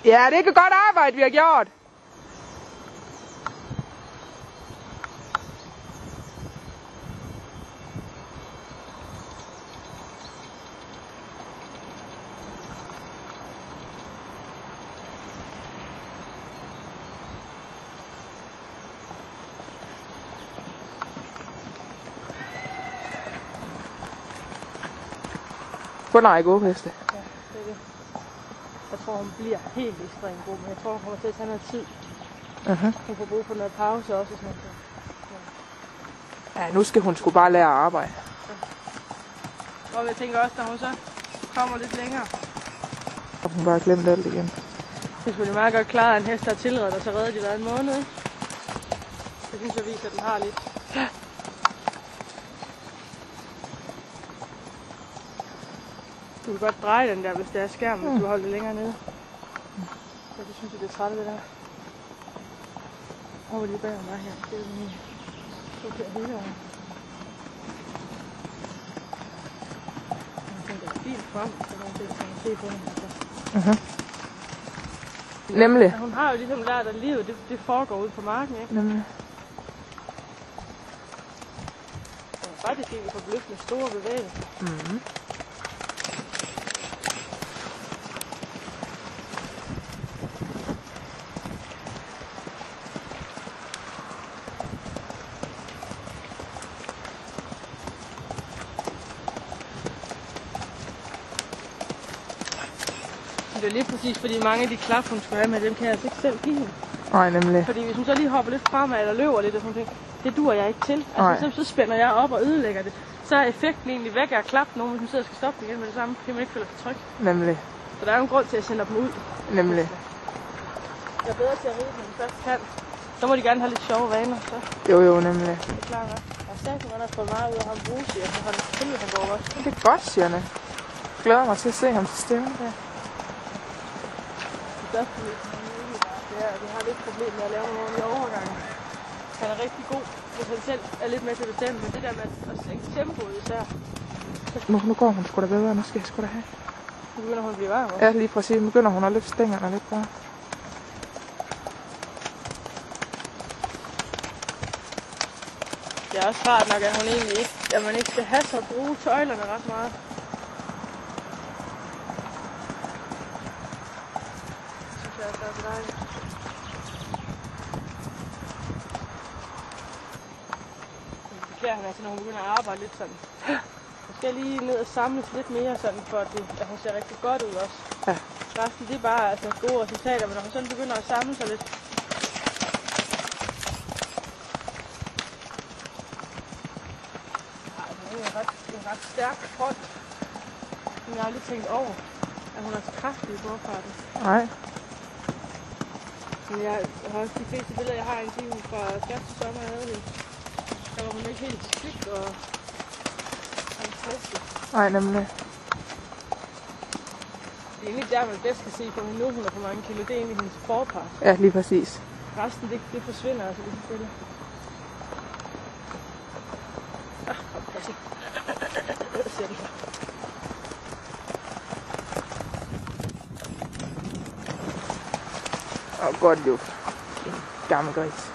Ja, det er ikke godt arbejde, vi har gjort. Bunder ikke gode heste. Ja, det er det. Jeg tror, hun bliver helt ekstremt god, men jeg tror, hun kommer til at tage noget tid. Hun får brug for noget pause også. Sådan noget. Ja, nu skal hun sgu bare lære at arbejde. Ja. Og jeg tænker også, når hun så kommer lidt længere. Og hun bare glemt alt igen. Det er selvfølgelig meget godt klart, at en hest er tilredet, og så redder de været en måned. Det synes jeg viser, at den har lidt. Du kan godt dreje den der, hvis det er skærmen, hvis du holder det længere nede. Så det synes jeg, det er træt det der. Over lige bag mig her. Det er min okay, hele vejen. Jeg tænker, det er fint frem, så man kan se på den. Nemlig. Ja, hun har jo ligesom lært, at livet det foregår ude på marken, ikke? Nemlig. Og faktisk er vi forbløffende store bevægelser. Det er lige præcis, fordi mange af de klap, hun skal have med, dem kan jeg altså ikke selv give hende. Nej, nemlig. Fordi hvis hun så lige hopper lidt fremad eller løber lidt og sådan noget, det duer jeg ikke til. Altså så spænder jeg op og ødelægger det. Så er effekten egentlig væk af at klappe nogen, hvis hun sidder og skal stoppe den igen med det samme, fordi man ikke føler for tryk. Nemlig. Så der er jo en grund til at sende dem ud. Nemlig. Jeg er bedre til at ride, når de først kan. Så må de gerne have lidt sjove vaner, så. Jo, nemlig. Det er klart nok. Og så kan man også få meget ud af ham bruge, siger han. Han går også. Det er godt, siger han. Glæder mig til at se ham til stævne. Ja. Det er, vi har lidt problem med at lave nogle ordentlige overgange. Han er rigtig god, hvis han selv er lidt med til at bestemme, men det der med at sænke tempoet især. Nu går hun sgu da bedre, nu skal jeg sgu da have. Nu begynder hun at blive varm. Ja, lige præcis. Nu begynder hun at løfte stængerne lidt bare. Det er også rart nok, at hun egentlig ikke, at man ikke skal have så at bruge tøjlerne ret meget. Det synes jeg også er dejligt. Det beklager han altså, når hun begynder at arbejde lidt sådan. Hun skal lige ned og samles lidt mere sådan, for at hun ser rigtig godt ud også. Ja. Resten det er bare altså, gode resultater, men når hun sådan begynder at samle sig lidt. En ret stærk hånd. Men jeg har lige tænkt over, at hun er så kraftig i forfarten. Nej. Men jeg har også de fleste billeder, jeg har en time fra første sommer, jeg havde det. Der var hun ikke helt skidt og fantastisk. Nej, nemlig. Det er egentlig der, man bedst kan se på hende nu, hun er på mange kilo. Det er egentlig hendes forpart. Ja, lige præcis. Resten, det forsvinder altså lige stille. Godt luft. Gammel gris.